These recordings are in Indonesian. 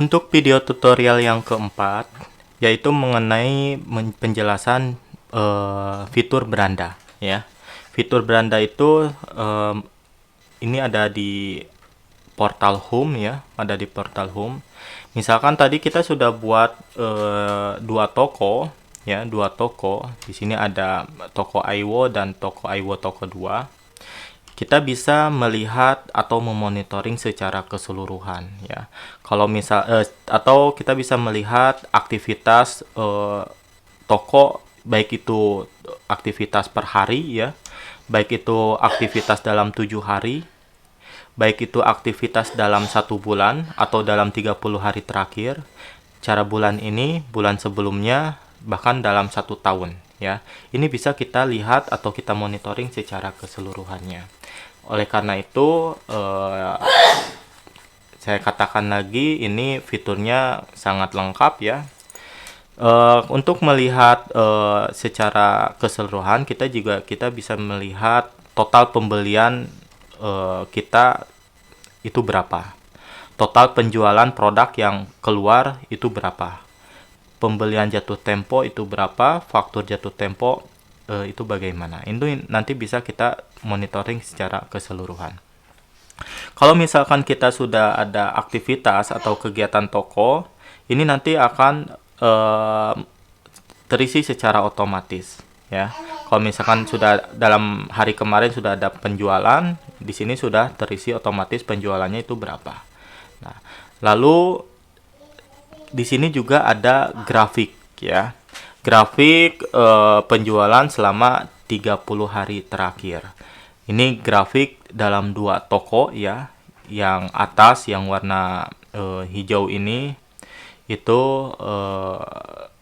Untuk video tutorial yang keempat, yaitu mengenai penjelasan fitur beranda, ya. Fitur beranda itu ini ada di portal home, ya, ada di portal home. Misalkan tadi kita sudah buat dua toko, ya, dua toko. Di sini ada toko Aiwo dan toko Aiwo toko 2. Kita bisa melihat atau memonitoring secara keseluruhan, ya. Kalau atau kita bisa melihat aktivitas toko, baik itu aktivitas per hari, ya, baik itu aktivitas dalam 7 hari, baik itu aktivitas dalam 1 bulan atau dalam 30 hari terakhir, cara bulan ini, bulan sebelumnya, bahkan dalam 1 tahun, ya. Ini bisa kita lihat atau kita monitoring secara keseluruhannya. Oleh karena itu, saya katakan lagi, ini fiturnya sangat lengkap, ya. Untuk melihat secara keseluruhan, kita bisa melihat total pembelian kita itu berapa, total penjualan produk yang keluar itu berapa, pembelian jatuh tempo itu berapa, faktur jatuh tempo itu bagaimana. Itu nanti bisa kita monitoring secara keseluruhan. Kalau misalkan kita sudah ada aktivitas atau kegiatan toko, ini nanti akan terisi secara otomatis, ya. Kalau misalkan sudah dalam hari kemarin sudah ada penjualan, di sini sudah terisi otomatis penjualannya itu berapa. Nah, lalu di sini juga ada grafik, ya. Grafik penjualan selama 30 hari terakhir. Ini grafik dalam dua toko, ya. Yang atas yang warna hijau ini itu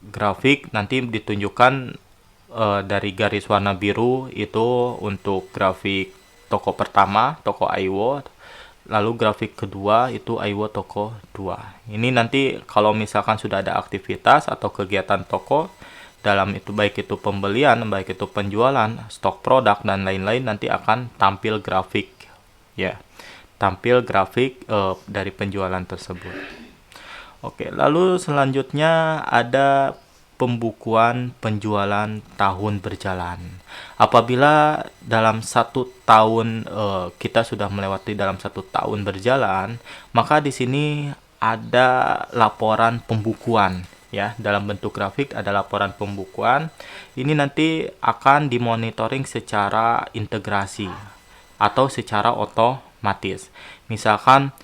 grafik nanti ditunjukkan dari garis warna biru itu untuk grafik toko pertama, toko Aiwo. Lalu grafik kedua itu Aiwo toko 2. Ini nanti kalau misalkan sudah ada aktivitas atau kegiatan toko dalam itu, baik itu pembelian, baik itu penjualan, stok produk dan lain-lain, nanti akan tampil grafik, ya. Tampil grafik dari penjualan tersebut. Oke, lalu selanjutnya ada pembukuan penjualan tahun berjalan. Apabila dalam 1 tahun kita sudah melewati dalam 1 tahun berjalan, maka di sini ada laporan pembukuan, ya. Dalam bentuk grafik ada laporan pembukuan. Ini nanti akan dimonitoring secara integrasi atau secara otomatis. Misalkan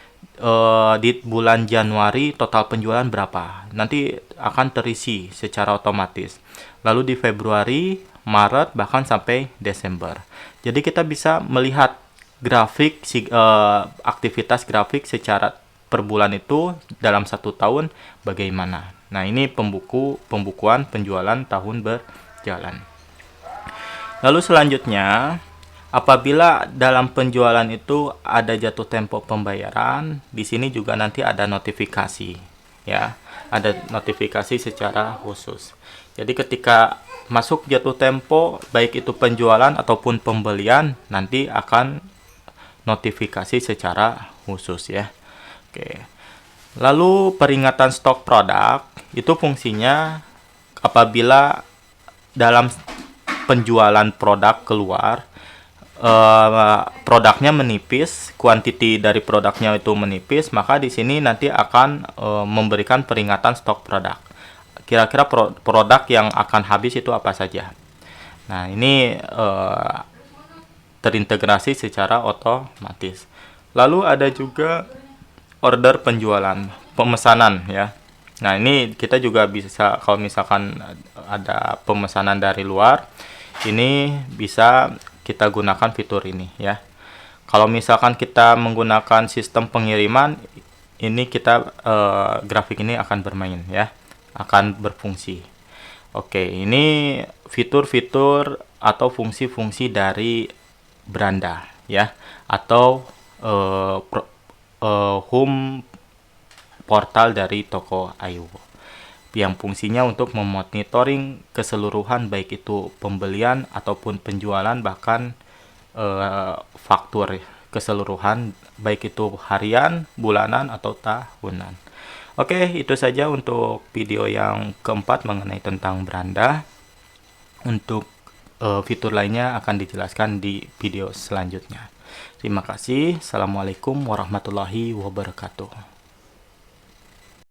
di bulan Januari total penjualan berapa, nanti akan terisi secara otomatis. Lalu di Februari, Maret, bahkan sampai Desember. Jadi kita bisa melihat grafik aktivitas grafik secara per bulan itu dalam 1 tahun bagaimana. Nah, ini pembukuan penjualan tahun berjalan. Lalu selanjutnya, apabila dalam penjualan itu ada jatuh tempo pembayaran, di sini juga nanti ada notifikasi, ya. Ada notifikasi secara khusus. Jadi ketika masuk jatuh tempo, baik itu penjualan ataupun pembelian, nanti akan notifikasi secara khusus, ya. Oke. Lalu peringatan stok produk itu fungsinya apabila dalam penjualan produk keluar, produknya menipis, kuantiti dari produknya itu menipis, maka di sini nanti akan memberikan peringatan stok produk. Kira-kira produk yang akan habis itu apa saja. Nah, ini terintegrasi secara otomatis. Lalu ada juga order penjualan, pemesanan, ya. Nah, ini kita juga bisa, kalau misalkan ada pemesanan dari luar, ini bisa kita gunakan fitur ini, ya. Kalau misalkan kita menggunakan sistem pengiriman, ini kita grafik ini akan bermain, ya, akan berfungsi. Oke, ini fitur-fitur atau fungsi-fungsi dari beranda, ya, atau home portal dari toko Aiwo, yang fungsinya untuk memonitoring keseluruhan baik itu pembelian ataupun penjualan, bahkan faktur keseluruhan baik itu harian, bulanan atau tahunan. Oke, itu saja untuk video yang keempat mengenai tentang beranda. Untuk fitur lainnya akan dijelaskan di video selanjutnya. Terima kasih. Assalamualaikum warahmatullahi wabarakatuh.